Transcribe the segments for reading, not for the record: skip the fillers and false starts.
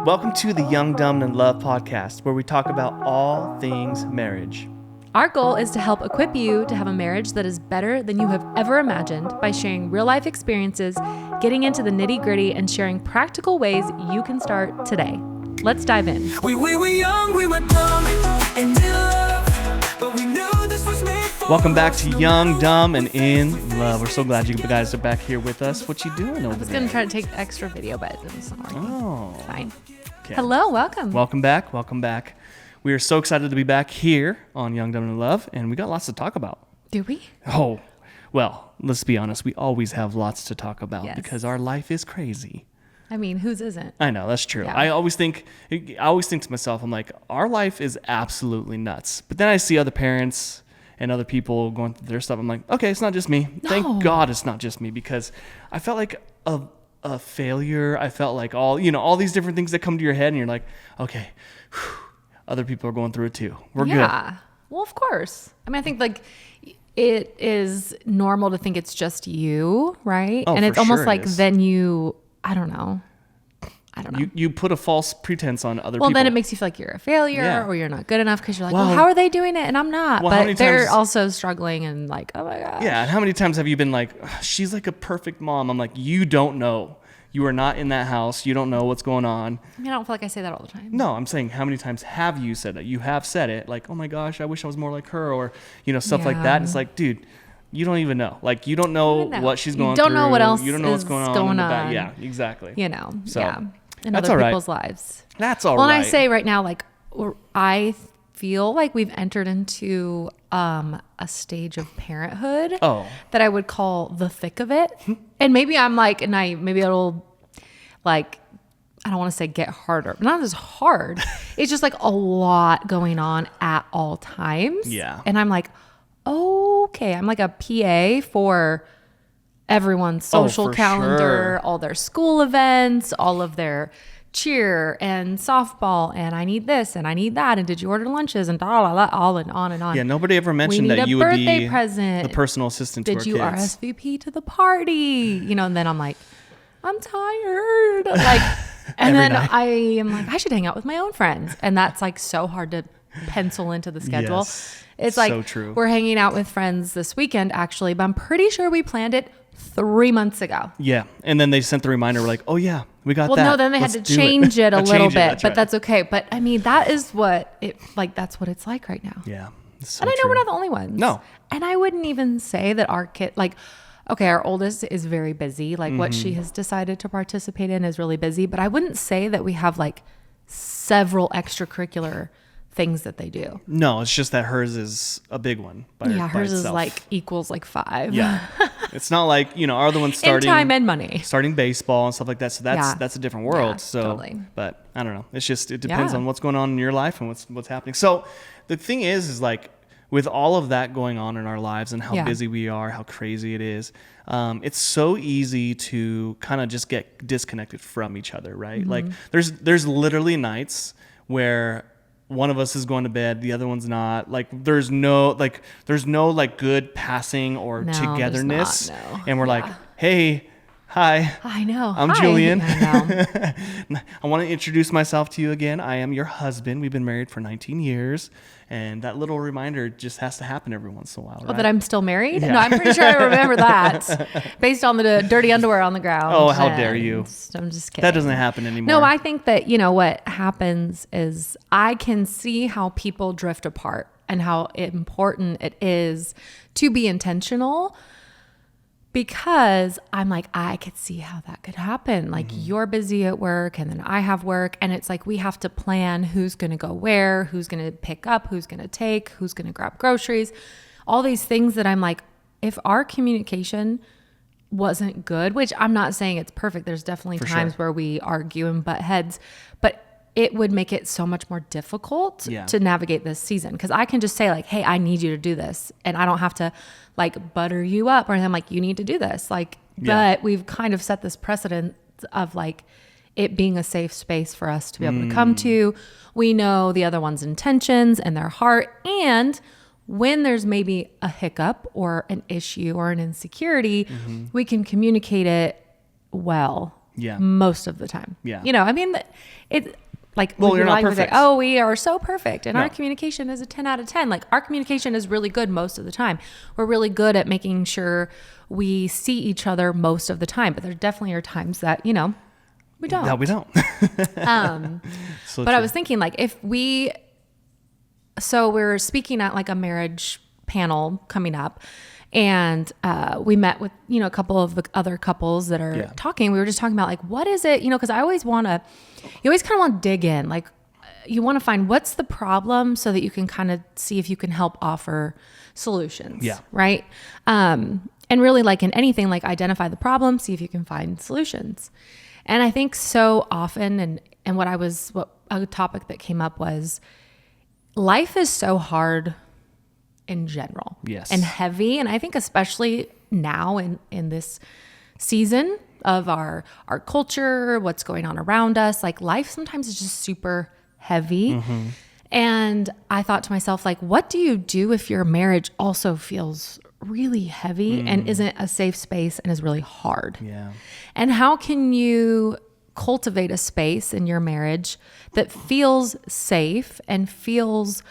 Welcome to the Young, Dumb, and Love podcast, where we talk about all things marriage. Our goal is to help equip you to have a marriage that is better than you have ever imagined by sharing real-life experiences, getting into the nitty-gritty, and sharing practical ways you can start today. Let's dive in. We were young, we were dumb, and in love, but we knew this was made for Welcome back to Young, Dumb, and in Love. We're so glad you guys are back here with us. What you doing over there? I was going to try to take extra video, but it's not working. Oh. It's fine. Okay. Hello, welcome. Welcome back. We are so excited to be back here on Young, Dumb, and in Love, and we got lots to talk about. Do we? Oh, well, let's be honest. We always have lots to talk about because our life is crazy. I mean, whose isn't? I know, that's true. Yeah. I always think to myself, I'm like, our life is absolutely nuts. But then I see other parents and other people going through their stuff. I'm like, okay, it's not just me. No. Thank God it's not just me, because I felt like a failure. I felt like all these different things that come to your head, and you're like, okay, other people are going through it too. We're good. Yeah. Well, of course. I mean, I think like it is normal to think it's just you, right? Oh, and it's for almost sure like it is. then I don't know. You put a false pretense on other people. Well, then it makes you feel like you're a failure Yeah. or you're not good enough because you're like, Well, well, how are they doing it? And I'm not. well, how many But they're times- also struggling and like, oh my God. Yeah, and how many times have you been like, she's like a perfect mom? I'm like, you don't know. You are not in that house. You don't know what's going on. I mean, I don't feel like I say that all the time. No, I'm saying, how many times have you said that? You have said it, like, oh my gosh, I wish I was more like her, or, stuff like that. And it's like, dude, you don't even know. Like, you don't know what she's going through. You don't know what else You don't know what's is going on. going in the on. back. Yeah, exactly. So, yeah. In that's other all right. people's lives. That's all well, right. and I say right now, like, I feel like we've entered into a stage of parenthood that I would call the thick of it. And maybe I'm like, maybe it'll like, I don't want to say get harder, but not as hard. It's just like a lot going on at all times. Yeah. And I'm like, okay, I'm like a PA for everyone's social for calendar, sure. all their school events, all of their cheer and softball, and I need this and I need that, and did you order lunches, and all and on and on. Yeah, nobody ever mentioned need that a you would be birthday present. the personal assistant to our Did you kids. RSVP to the party? And then I'm like, I'm tired. Like, and then night. I am like, I should hang out with my own friends. And that's like so hard to pencil into the schedule. Yes, It's so like, true. We're hanging out with friends this weekend, actually, but I'm pretty sure we planned it 3 months ago. Yeah, and then they sent the reminder. We're like, oh yeah, we got Well, that. no, then they Let's had to do change it a little Change bit, but right. that's okay. But I mean, that is that's what it's like right now. Yeah. it's so And I know true. we're not the only ones. No. And I wouldn't even say that our kid, like, okay, our oldest is very busy. Like what she has decided to participate in is really busy. But I wouldn't say that we have like several extracurricular things that they do. No, it's just that hers is a big one. By Hers is itself. like equals like 5. Yeah. It's not like, our other one's In starting time and money. starting baseball and stuff like that. So that's a different world. Yeah, so totally. but I don't know. It depends Yeah. on what's going on in your life and what's happening. So the thing is like with all of that going on in our lives and how busy we are, how crazy it is, it's so easy to kind of just get disconnected from each other, right? Mm-hmm. Like there's literally nights where one of us is going to bed, the other one's not. Like there's no good passing or No, there's togetherness. not, no. And we're like, hey, hi. I know. I'm Hi. Julian. I know. I want to introduce myself to you again. I am your husband. We've been married for 19 years. And that little reminder just has to happen every once in a while, right? Oh, that I'm still married? Yeah. No, I'm pretty sure I remember that based on the dirty underwear on the ground. Oh, how dare you. I'm just kidding. That doesn't happen anymore. No, I think that, what happens is I can see how people drift apart and how important it is to be intentional, because I'm like, I could see how that could happen. Like you're busy at work and then I have work, and it's like we have to plan who's going to go where, who's going to pick up, who's going to take, who's going to grab groceries, all these things that I'm like, if our communication wasn't good, which I'm not saying it's perfect. There's definitely times where we argue and butt heads, but it would make it so much more difficult to navigate this season. Because I can just say like, hey, I need you to do this. And I don't have to like butter you up or anything. I'm like, you need to do this. Like, but we've kind of set this precedent of like it being a safe space for us to be able to come to. We know the other one's intentions and their heart. And when there's maybe a hiccup or an issue or an insecurity, we can communicate it well. Yeah. Most of the time. Yeah. You know, I mean, it like, well, you're not perfect. Say, oh, we are so perfect. And No. our communication is a 10 out of 10. Like our communication is really good most of the time. We're really good at making sure we see each other most of the time, but there definitely are times that, you know, we don't. No, we don't. So but true. I was thinking like so we're speaking at like a marriage panel coming up, and we met with, you know, a couple of the other couples that are talking. We were just talking about like, what is it, you know, because you always kind of want to dig in. Like you want to find what's the problem so that you can kind of see if you can help offer solutions. Yeah. Right. And really like in anything, like identify the problem, see if you can find solutions. And I think so often, and what a topic that came up was life is so hard in general. Yes. And heavy. And I think especially now in this season of our culture, what's going on around us, like life sometimes is just super heavy. Mm-hmm. And I thought to myself, like, what do you do if your marriage also feels really heavy and isn't a safe space and is really hard? Yeah. And how can you cultivate a space in your marriage that feels safe and feels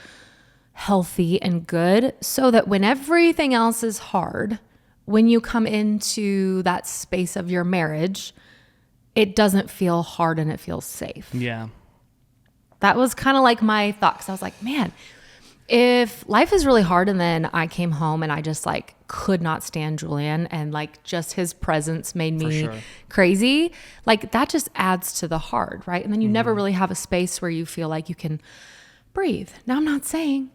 healthy and good, so that when everything else is hard, when you come into that space of your marriage, it doesn't feel hard and it feels safe? Yeah. That was kind of like my thought, because I was like, man, if life is really hard and then I came home and I just like could not stand Julian and like just his presence made me crazy, like that just adds to the hard, right? And then you never really have a space where you feel like you can breathe. Now, I'm not saying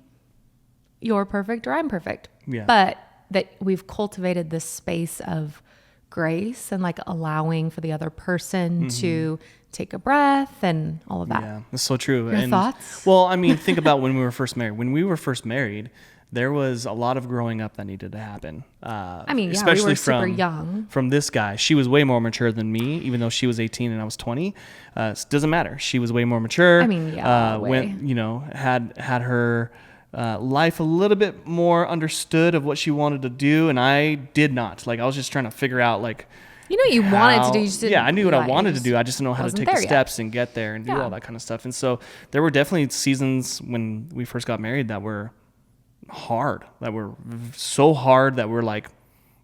you're perfect or I'm perfect, but that we've cultivated this space of grace and like allowing for the other person to take a breath and all of that. Yeah, that's so true. Your thoughts? Well, I mean, think about when we were first married. When we were first married, there was a lot of growing up that needed to happen. I mean, especially we were super young. From this guy. She was way more mature than me, even though she was 18 and I was 20. It doesn't matter. She was way more mature. I mean, went, you know, had her life a little bit more understood of what she wanted to do, and I did not. Like, I was just trying to figure out, like, you know, you wanted to do. You just didn't I knew what I wanted to do. I just didn't know how to take the steps and get there and do all that kind of stuff. And so there were definitely seasons when we first got married that were hard, that were so hard that we're like,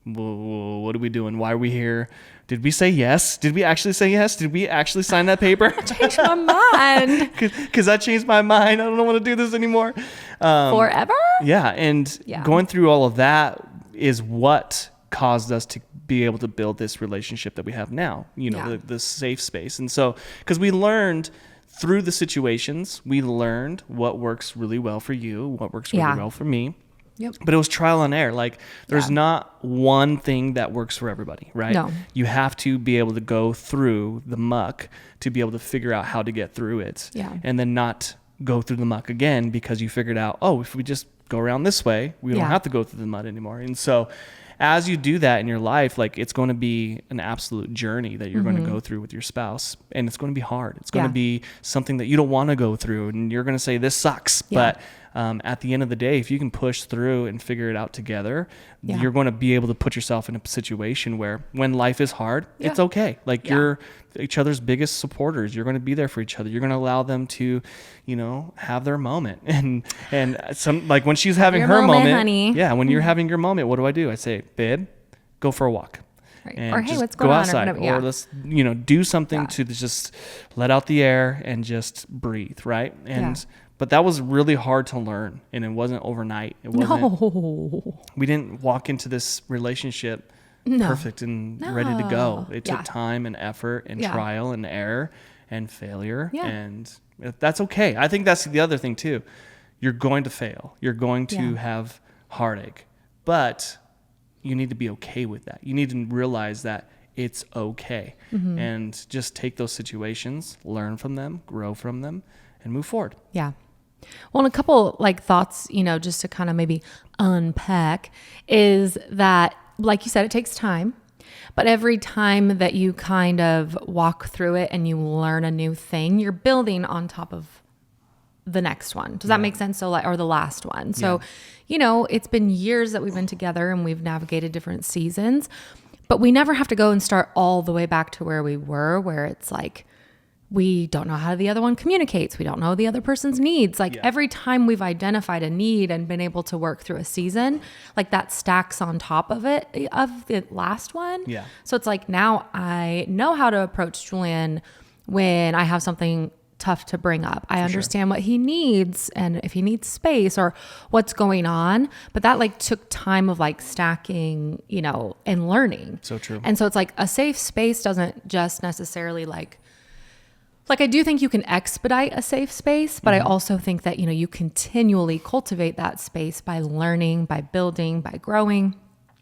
what are we doing? Why are we here? Did we say yes? Did we actually say yes? Did we actually sign that paper? I changed my mind. Because I changed my mind. I don't want to do this anymore. Forever? Yeah. And going through all of that is what caused us to be able to build this relationship that we have now, you know, the safe space. And so, because we learned through the situations, we learned what works really well for you, what works really well for me. Yep. But it was trial and error. Like, there's not one thing that works for everybody, right? No. You have to be able to go through the muck to be able to figure out how to get through it. Yeah. And then not go through the muck again because you figured out, oh, if we just go around this way, we don't have to go through the mud anymore. And so as you do that in your life, like, it's going to be an absolute journey that you're going to go through with your spouse, and it's going to be hard. It's going to be something that you don't want to go through, and you're going to say, this sucks. But at the end of the day, if you can push through and figure it out together, you're going to be able to put yourself in a situation where when life is hard, it's okay. Like, you're each other's biggest supporters. You're going to be there for each other. You're going to allow them to, you know, have their moment. And some, like, when she's having her moment, honey. When you're having your moment, what do? I say, babe, go for a walk. Right. And or, hey, just what's going go on? outside, or let's, you know, do something to just let out the air and just breathe, right? And but that was really hard to learn, and it wasn't overnight. It wasn't. No. We didn't walk into this relationship perfect and ready to go. It took time and effort and trial and error and failure, and that's okay. I think that's the other thing too. You're going to fail. You're going to have heartache, but you need to be okay with that. You need to realize that it's okay, and just take those situations, learn from them, grow from them, and move forward. Yeah. Well, and a couple like thoughts, you know, just to kind of maybe unpack, is that, like you said, it takes time, but every time that you kind of walk through it and you learn a new thing, you're building on top of the next one. Does that make sense? So, like, or the last one. So, you know, it's been years that we've been together and we've navigated different seasons, But we never have to go and start all the way back to where we were, where it's like, we don't know how the other one communicates. We don't know the other person's needs. Like every time we've identified a need and been able to work through a season, like that stacks on top of it, of the last one. Yeah. So it's like, now I know how to approach Julian when I have something tough to bring up. I understand what he needs and if he needs space or what's going on. But that like took time of like stacking, you know, and learning. So true. And so it's like a safe space doesn't just necessarily like I do think you can expedite a safe space, but I also think that, you know, you continually cultivate that space by learning, by building, by growing.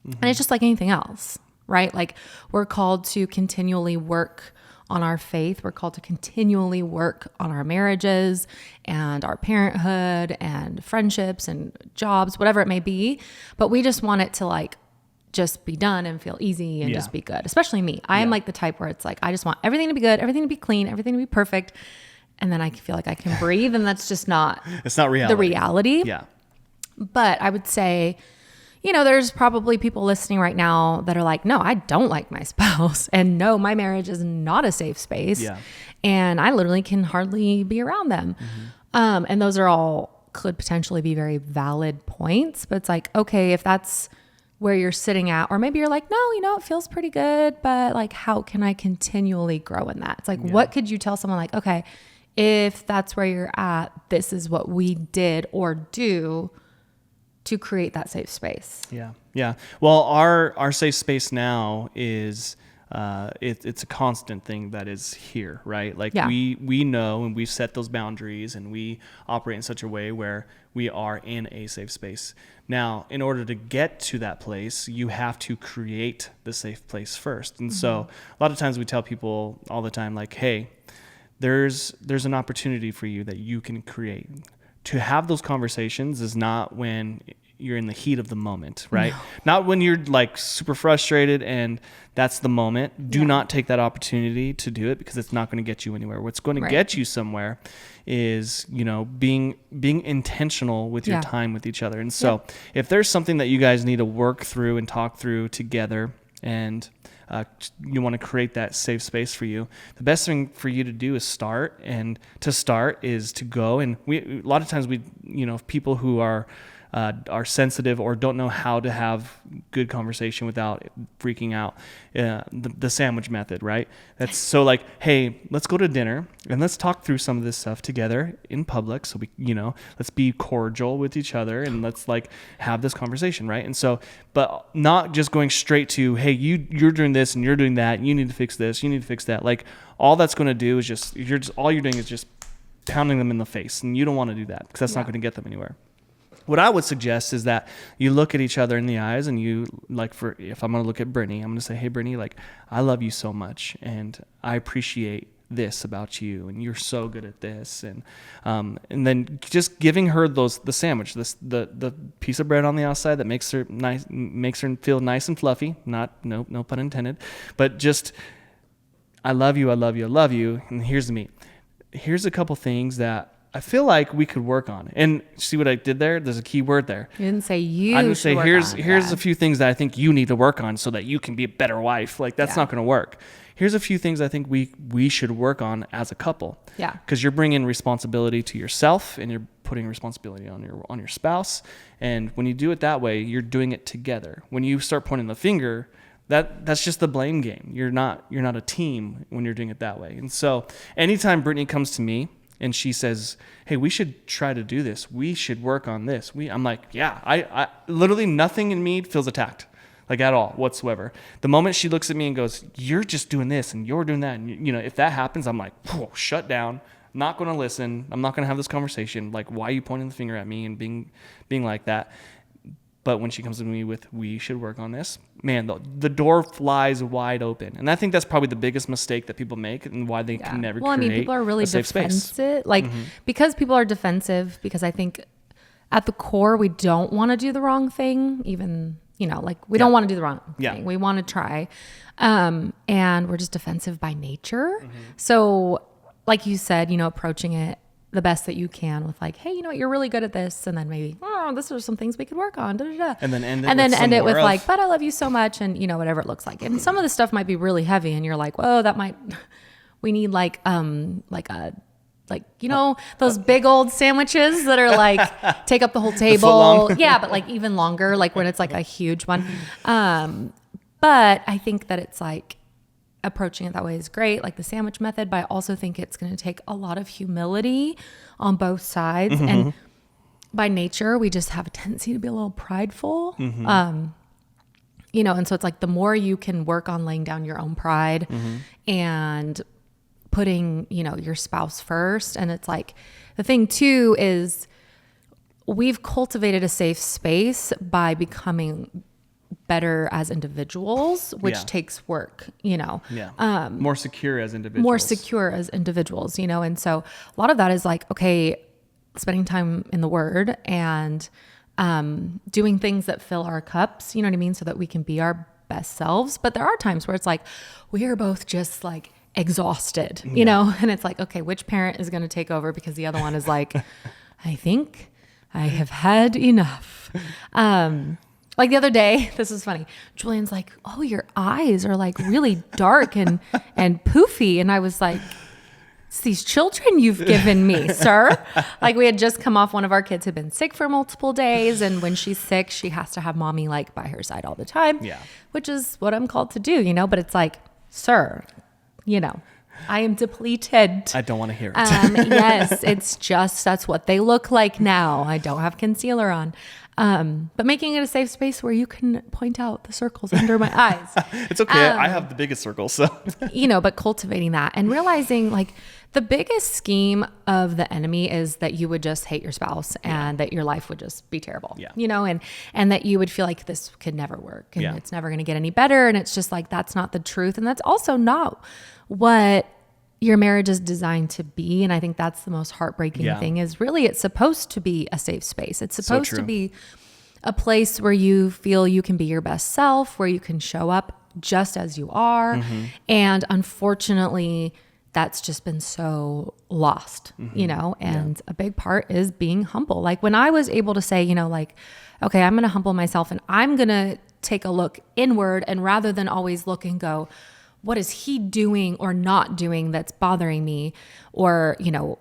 And it's just like anything else, right? Like we're called to continually work on our faith. We're called to continually work on our marriages and our parenthood and friendships and jobs, whatever it may be. But we just want it to like just be done and feel easy and just be good. Especially me. I am like the type where it's like, I just want everything to be good, everything to be clean, everything to be perfect. And then I feel like I can breathe, and that's just not it's not reality. The reality. Yeah. But I would say, you know, there's probably people listening right now that are like, no, I don't like my spouse. And no, my marriage is not a safe space. Yeah. And I literally can hardly be around them. And those are all could potentially be very valid points. But it's like, okay, if that's where you're sitting at, or maybe you're like, no, you know, it feels pretty good, but like, how can I continually grow in that? It's like, what could you tell someone like, okay, if that's where you're at, this is what we did or do to create that safe space. Yeah. Yeah. Well, our safe space now is, it's a constant thing that is here, right? Like we know, and we've set those boundaries, and we operate in such a way where we are in a safe space. Now, in order to get to that place, you have to create the safe place first. And so a lot of times we tell people all the time, like, hey, there's an opportunity for you that you can create. To have those conversations is not when you're in the heat of the moment, right? No. Not when you're like super frustrated and that's the moment. Do not take that opportunity to do it, because it's not going to get you anywhere. What's going to get you somewhere is, you know, being intentional with your time with each other. And so if there's something that you guys need to work through and talk through together, and you want to create that safe space for you, the best thing for you to do is start. And to start is to go. And a lot of times people who are sensitive or don't know how to have good conversation without freaking out, the sandwich method, right? That's so like, hey, let's go to dinner and let's talk through some of this stuff together in public. So we, let's be cordial with each other and let's like have this conversation, right? And so, but not just going straight to, hey, you're doing this and you're doing that. You need to fix this. You need to fix that. Like all that's going to do is all you're doing is just pounding them in the face, and you don't want to do that because that's not going to get them anywhere. What I would suggest is that you look at each other in the eyes, and you if I'm going to look at Brittany, I'm going to say, hey, Brittany, like, I love you so much, and I appreciate this about you, and you're so good at this. And then just giving her the sandwich, the piece of bread on the outside that makes her feel nice and fluffy, no pun intended, but just, I love you, I love you, I love you. And here's the meat. Here's a couple things that I feel like we could work on. And see what I did there? There's a key word there. You didn't say you. I didn't say here's a few things that I think you need to work on so that you can be a better wife. Like that's not going to work. Here's a few things I think we should work on as a couple. Yeah. Because you're bringing responsibility to yourself, and you're putting responsibility on your spouse. And when you do it that way, you're doing it together. When you start pointing the finger, that's just the blame game. You're not a team when you're doing it that way. And so anytime Brittany comes to me and she says, hey, we should try to do this, we should work on this, I'm like, yeah, I literally nothing in me feels attacked, like at all whatsoever. The moment she looks at me and goes, you're just doing this and you're doing that, and if that happens, I'm like, shut down, not going to listen, I'm not going to have this conversation. Like, why are you pointing the finger at me and being like that? But when she comes to me with, we should work on this, man, the door flies wide open. And I think that's probably the biggest mistake that people make, and why they can never create people are really a safe defensive. space. Like, because people are defensive, because I think at the core, we don't want to do the wrong thing, even, like we don't want to do the wrong thing. We want to try. And we're just defensive by nature. So like you said, approaching it the best that you can with like, hey, you know what, you're really good at this. And then maybe, this are some things we could work on. Da, da, da. And then end it with like, but I love you so much. And you know, whatever it looks like. And some of the stuff might be really heavy and you're like, whoa, we need like you know, those big old sandwiches that are like take up the whole table. Yeah. But like even longer, like when it's like a huge one. But I think that it's like approaching it that way is great, like the sandwich method, but I also think it's going to take a lot of humility on both sides. And by nature, we just have a tendency to be a little prideful. You know, and so it's like the more you can work on laying down your own pride and putting, you know, your spouse first. And it's like the thing too is we've cultivated a safe space by becoming better as individuals, which takes work, you know. More secure as individuals. You know. And so a lot of that is like, okay, spending time in the Word and doing things that fill our cups, you know what I mean, so that we can be our best selves. But there are times where it's like we are both just like exhausted, you know, and it's like, okay, which parent is going to take over because the other one is like, I think I have had enough. Like the other day, this is funny. Julian's like, oh, your eyes are like really dark and poofy. And I was like, it's these children you've given me, sir. Like we had just come off, one of our kids had been sick for multiple days. And when she's sick, she has to have mommy like by her side all the time, which is what I'm called to do, you know, but it's like, sir, you know, I am depleted. I don't want to hear it. Yes, it's just, that's what they look like now. I don't have concealer on. But making it a safe space where you can point out the circles under my eyes. It's okay. I have the biggest circles. So, you know, but cultivating that and realizing like the biggest scheme of the enemy is that you would just hate your spouse and that your life would just be terrible, you know, and that you would feel like this could never work and it's never going to get any better. And it's just like, that's not the truth. And that's also not what your marriage is designed to be. And I think that's the most heartbreaking thing is really it's supposed to be a safe space. It's supposed to be a place where you feel you can be your best self, where you can show up just as you are. And unfortunately, that's just been so lost, you know, and a big part is being humble. Like when I was able to say, you know, like, okay, I'm going to humble myself and I'm going to take a look inward, and rather than always look and go, what is he doing or not doing that's bothering me? Or, you know,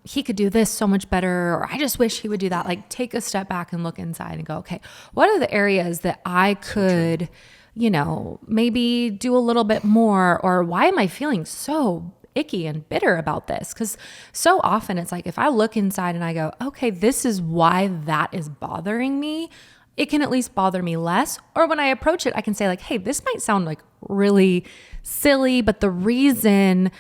he could do this so much better, or I just wish he would do that. Like take a step back and look inside and go, okay, what are the areas that I could, you know, maybe do a little bit more, or why am I feeling so icky and bitter about this? Because so often it's like, if I look inside and I go, okay, this is why that is bothering me, it can at least bother me less. Or when I approach it, I can say like, hey, this might sound like really silly, but the reason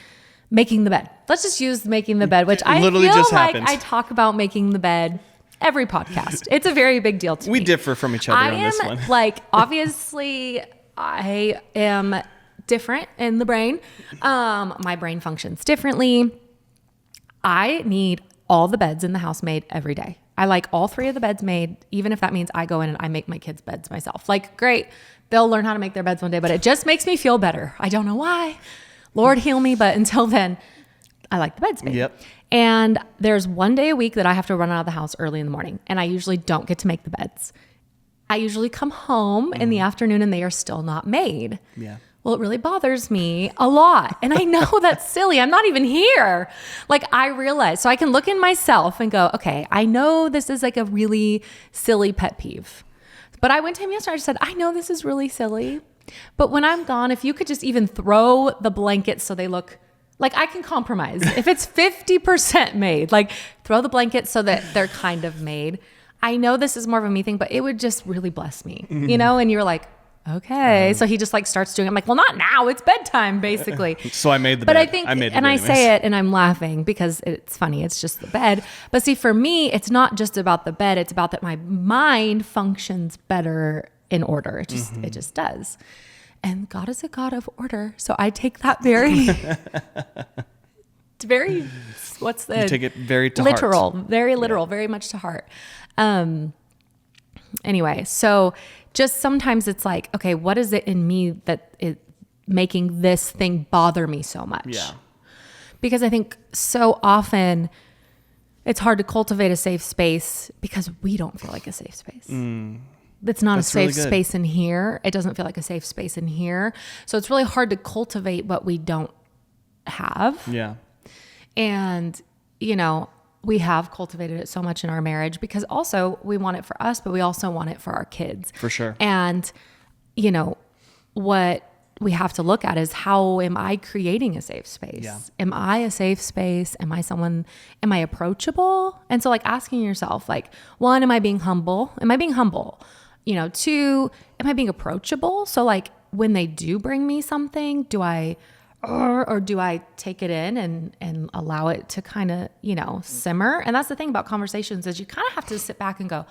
making the bed, let's just use making the bed, which I literally feel just like happened. I talk about making the bed every podcast. It's a very big deal to me. We differ from each other on this one. Like, obviously I am different in the brain. My brain functions differently. I need all the beds in the house made every day. I like all 3 of the beds made, even if that means I go in and I make my kids' beds myself. Like, great. They'll learn how to make their beds one day, but it just makes me feel better. I don't know why. Lord heal me. But until then, I like the beds made. Yep. And there's one day a week that I have to run out of the house early in the morning. And I usually don't get to make the beds. I usually come home in the afternoon and they are still not made. Yeah. Well, it really bothers me a lot. And I know that's silly. I'm not even here. Like I realize, so I can look in myself and go, okay, I know this is like a really silly pet peeve. But I went to him yesterday, I just said, I know this is really silly, but when I'm gone, if you could just even throw the blankets so they look like I can compromise. If it's 50% made, like throw the blankets so that they're kind of made. I know this is more of a me thing, but it would just really bless me, you know? And you're like, okay. So he just like starts doing it. I'm like, well, not now. It's bedtime, basically. So I made the bed. But I think, I say it and I'm laughing because it's funny. It's just the bed. But see, for me, it's not just about the bed. It's about that my mind functions better in order. It just does. And God is a God of order. So I take that very, what's the? You take it very to literal, heart. Very literal, very much to heart. Anyway, so just sometimes it's like, okay, what is it in me that is making this thing bother me so much? Yeah. Because I think so often it's hard to cultivate a safe space because we don't feel like a safe space. It's not a safe space in here. It doesn't feel like a safe space in here. So it's really hard to cultivate what we don't have. Yeah. And, you know, we have cultivated it so much in our marriage because also we want it for us, but we also want it for our kids. For sure. And, you know, what we have to look at is how am I creating a safe space? Yeah. Am I a safe space? Am I approachable? And so like asking yourself, like, one, am I being humble? Am I being humble? You know, two, am I being approachable? So like when they do bring me something, do I, or do I take it in and allow it to kind of, you know, simmer? And that's the thing about conversations is you kind of have to sit back and go,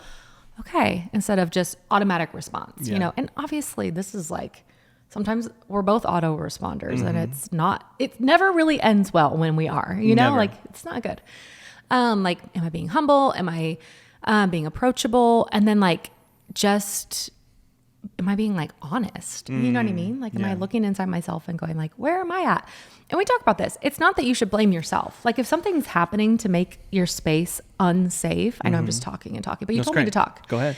okay, instead of just automatic response, you know? And obviously this is like, sometimes we're both auto responders and it never really ends well when we are, you know, Never. like it's not good. Like, am I being humble? Am I being approachable? And then like, just, am I being like honest? You know what I mean? Like, am I looking inside myself and going like, where am I at? And we talk about this. It's not that you should blame yourself. Like if something's happening to make your space unsafe, I know I'm just talking, but you told me to talk. Go ahead.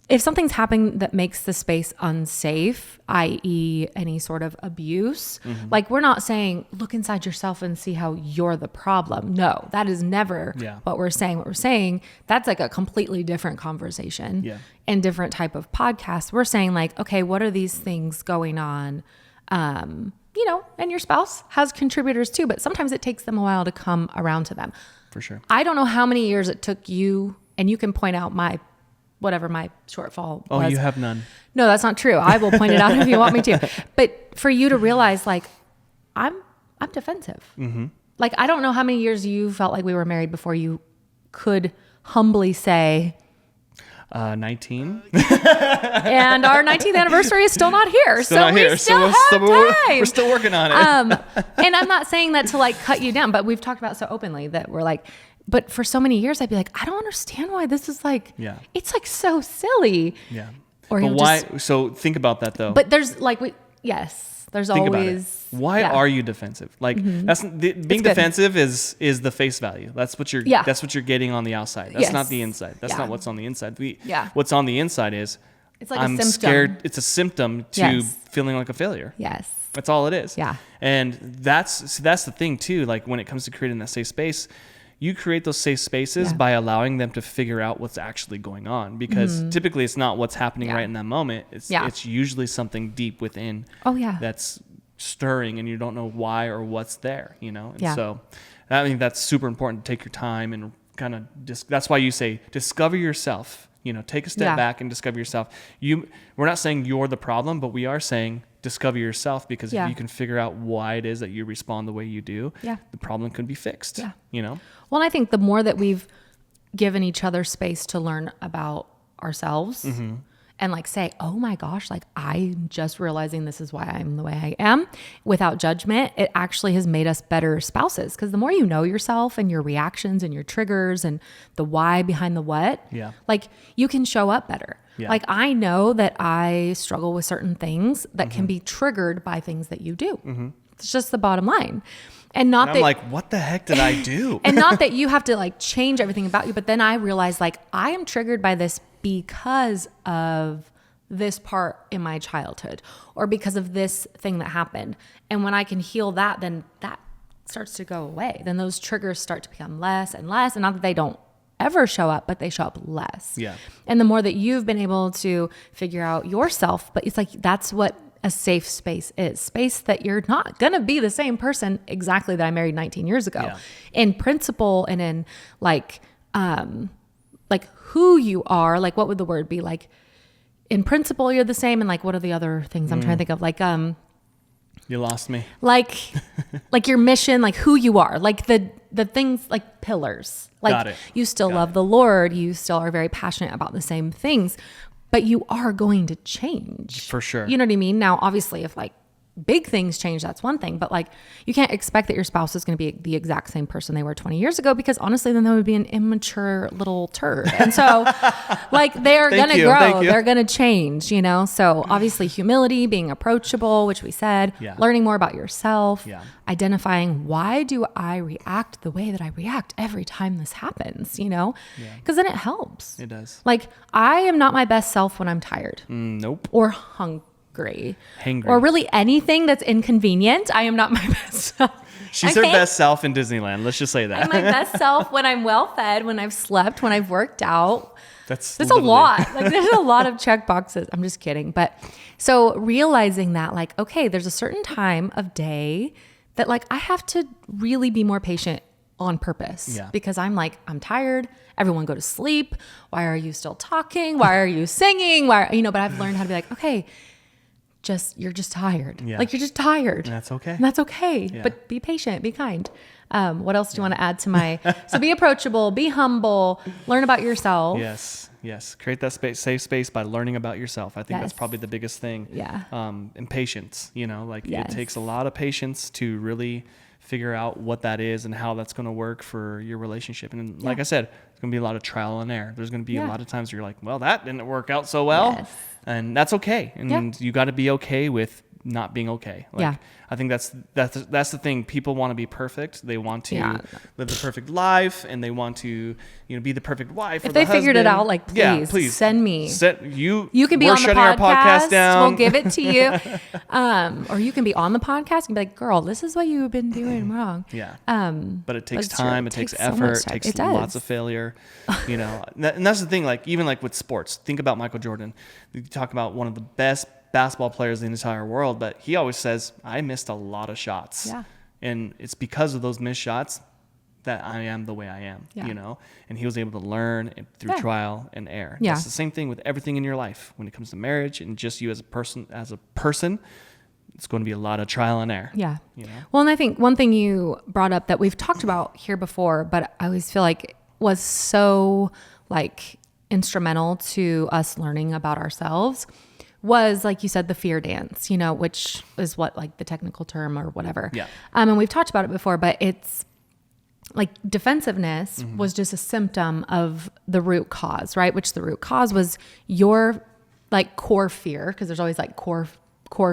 If something's happening that makes the space unsafe, i.e. any sort of abuse, like we're not saying, look inside yourself and see how you're the problem. No, that is never what we're saying. What we're saying, that's like a completely different conversation and different type of podcast. We're saying like, okay, what are these things going on? You know, and your spouse has contributors too, but sometimes it takes them a while to come around to them. For sure. I don't know how many years it took you, and you can point out whatever my shortfall was. Oh, you have none. No, that's not true. I will point it out if you want me to. But for you to realize like, I'm defensive. Like, I don't know how many years you felt like we were married before you could humbly say, 19. and our 19th anniversary is still not here. Still not here. We still have time. We're still working on it. And I'm not saying that to like cut you down, but we've talked about so openly that we're like, but for so many years, I'd be like, I don't understand why this is like, it's like so silly. Yeah. Or but why? So think about that though. But there's like, there's think always. About it. Why are you defensive? Like being defensive is the face value. That's what you're. That's what you're getting on the outside. That's not the inside. That's not what's on the inside. What's on the inside is. It's like I'm a symptom. scared. It's a symptom to feeling like a failure. Yes. That's all it is. Yeah. And that's the thing too. Like when it comes to creating that safe space, you create those safe spaces by allowing them to figure out what's actually going on, because typically it's not what's happening right in that moment. It's usually something deep within that's stirring and you don't know why or what's there, you know? And so I think that's super important to take your time and kind of that's why you say discover yourself, you know, take a step back and discover yourself. We're not saying you're the problem, but we are saying discover yourself, because if you can figure out why it is that you respond the way you do, the problem could be fixed, you know? Well, I think the more that we've given each other space to learn about ourselves and like say, oh my gosh, like I'm just realizing this is why I'm the way I am without judgment, it actually has made us better spouses. Because the more you know yourself and your reactions and your triggers and the why behind the what, like you can show up better. Like I know that I struggle with certain things that can be triggered by things that you do. It's just the bottom line. And not and that I'm like, what the heck did I do? And not that you have to like change everything about you, but then I realized like I am triggered by this because of this part in my childhood or because of this thing that happened. And when I can heal that, then that starts to go away. Then those triggers start to become less and less. And not that they don't ever show up, but they show up less. Yeah. And the more that you've been able to figure out yourself, but it's like, that's what a safe space is. Space that you're not going to be the same person exactly that I married 19 years ago in principle and in like who you are, like what would the word be? Like in principle, you're the same. And like, what are the other things I'm trying to think of? Like, you lost me. Like your mission, like who you are, like the things like pillars, like you still love the Lord. You still are very passionate about the same things, but you are going to change for sure. You know what I mean? Now, obviously if like big things change, that's one thing. But like, you can't expect that your spouse is going to be the exact same person they were 20 years ago, because honestly, then they would be an immature little turd. And so like, they're going to grow, they're going to change, you know? So obviously humility, being approachable, which we said, learning more about yourself, identifying, why do I react the way that I react every time this happens, you know? Because then it helps. It does. Like, I am not my best self when I'm tired. Nope. Or hungry. Or really anything that's inconvenient. I am not my best self. She's her best self in Disneyland. Let's just say that. I'm my best self when I'm well fed, when I've slept, when I've worked out. That's a lot. Like, there's a lot of check boxes. I'm just kidding. But so realizing that, like, okay, there's a certain time of day that like I have to really be more patient on purpose, because I'm like, I'm tired. Everyone go to sleep. Why are you still talking? Why are you singing? But I've learned how to be like, okay, you're just tired. Like, you're just tired. And that's okay. And that's okay. But be patient, be kind. What else do you want to add to so be approachable, be humble, learn about yourself. Yes. Create that safe space by learning about yourself. I think that's probably the biggest thing. And patience, it takes a lot of patience to really figure out what that is and how that's going to work for your relationship. And like I said, it's going to be a lot of trial and error. There's going to be a lot of times where you're like, well, that didn't work out so well. And that's okay. And you got to be okay with not being okay. I think that's the thing. People want to be perfect. They want to live the perfect life, and they want to, be the perfect wife. If they figured it out, like, please send me. You can be on the podcast. Down. We'll give it to you. Or you can be on the podcast and be like, girl, this is what you've been doing wrong. But it takes time. It takes effort. It takes lots of failure. And that's the thing. Like, even like with sports, think about Michael Jordan. You talk about one of the best basketball players in the entire world, but he always says, I missed a lot of shots. And it's because of those missed shots that I am the way I am, and he was able to learn through trial and error. It's the same thing with everything in your life. When it comes to marriage and just you as a person, it's going to be a lot of trial and error. Well, and I think one thing you brought up that we've talked about here before, but I always feel like was so like instrumental to us learning about ourselves, was, like you said, the fear dance, which is what, like, the technical term or whatever. And we've talked about it before, but it's like defensiveness was just a symptom of the root cause, right? Which the root cause was your like core fear, because there's always like core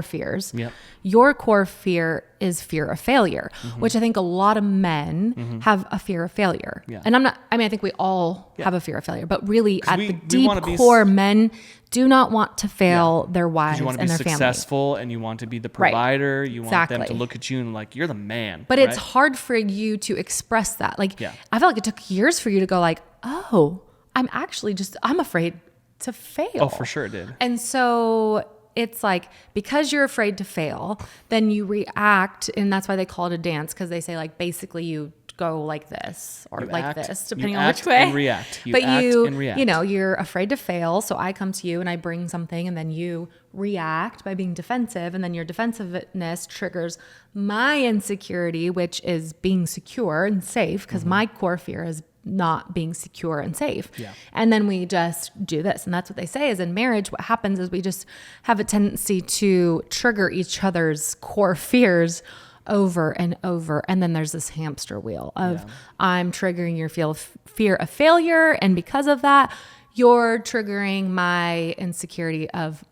fears. Your core fear is fear of failure, which I think a lot of men have a fear of failure. And I think we all have a fear of failure, but really at the deep core, men do not want to fail their wives and their family. You want to be successful, and you want to be the provider. You want them to look at you and like, you're the man. But it's hard for you to express that. Like, I feel like it took years for you to go like, oh, I'm afraid to fail. Oh, for sure it did. And so it's like, because you're afraid to fail, then you react, and that's why they call it a dance, because they say like basically you go like this or like this, depending on which way. And react. You're afraid to fail, so I come to you and I bring something, and then you react by being defensive, and then your defensiveness triggers my insecurity, which is being secure and safe, because my core fear is not being secure and safe. And then we just do this. And that's what they say is in marriage, what happens is we just have a tendency to trigger each other's core fears over and over. And then there's this hamster wheel of I'm triggering your fear of failure. And because of that, you're triggering my insecurity of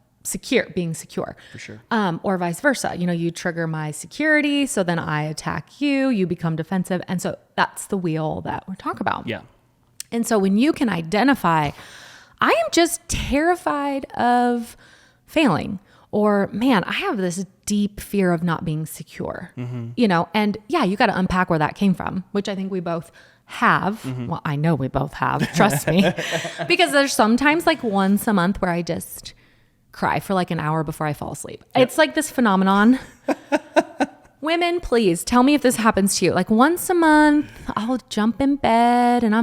being secure. For sure. Or vice versa. You trigger my security, so then I attack you, you become defensive. And so that's the wheel that we're talking about. And so when you can identify, I am just terrified of failing, or man, I have this deep fear of not being secure, and you got to unpack where that came from, which I think we both have. Well, I know we both have, trust me, because there's sometimes like once a month where I just cry for like an hour before I fall asleep. It's like this phenomenon. Women, please tell me if this happens to you. Like once a month, I'll jump in bed and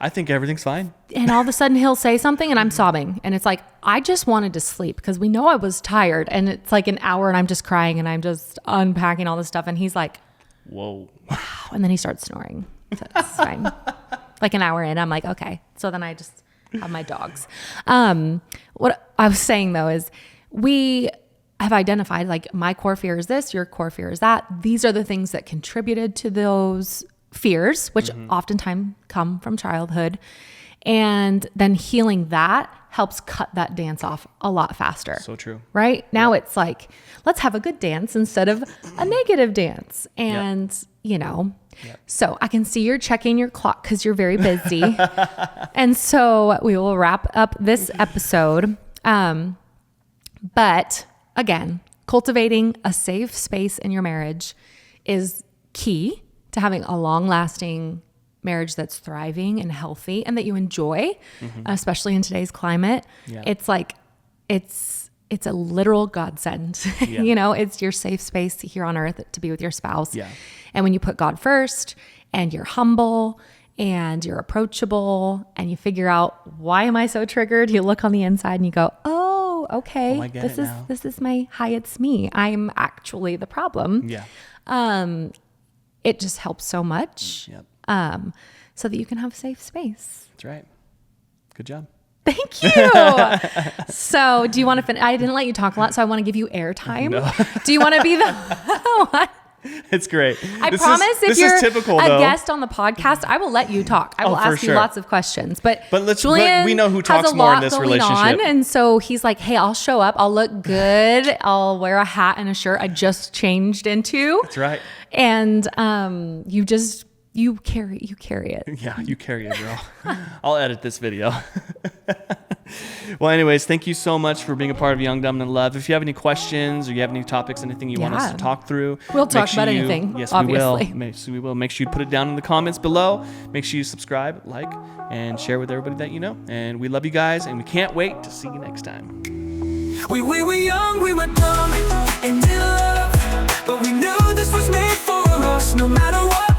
I think everything's fine. And all of a sudden he'll say something and I'm sobbing. And it's like, I just wanted to sleep because we know I was tired. And it's like an hour and I'm just crying and I'm just unpacking all this stuff. And he's like, whoa. Wow. And then he starts snoring. So it's fine. Like an hour in, I'm like, okay. So then I just have my dogs. What I was saying though is I have identified like my core fear is this, your core fear is that. These are the things that contributed to those fears, which oftentimes come from childhood. And then healing that helps cut that dance off a lot faster. So true. Right? Now it's like, let's have a good dance instead of a negative dance. And, you know, so I can see you're checking your clock because you're very busy. And so we will wrap up this episode. But again, cultivating a safe space in your marriage is key to having a long-lasting marriage that's thriving and healthy and that you enjoy, especially in today's climate. It's like, it's a literal godsend. You know, it's your safe space here on earth to be with your spouse. And when you put God first and you're humble and you're approachable and you figure out, why am I so triggered? You look on the inside and you go, oh, okay, this is my, hi, it's me. I'm actually the problem. It just helps so much. So that you can have safe space. That's right. Good job. Thank you. So do you want to finish? I didn't let you talk a lot, so I want to give you airtime. No. Do you want to be the... It's great. I promise if you're a guest on the podcast, I will let you talk. I will ask you lots of questions. But Julian we know who talks more in this relationship. And so he's like, hey, I'll show up. I'll look good. I'll wear a hat and a shirt I just changed into. That's right. And you carry it. Yeah, you carry it, girl. I'll edit this video. Well, anyways, thank you so much for being a part of Young, Dumb, and in Love. If you have any questions or you have any topics, anything you want us to talk through, we'll talk about anything. Yes, obviously. we will. Make sure you put it down in the comments below. Make sure you subscribe, like, and share with everybody that you know. And we love you guys, and we can't wait to see you next time. We were young, we were dumb, and in love, but we knew this was made for us. No matter what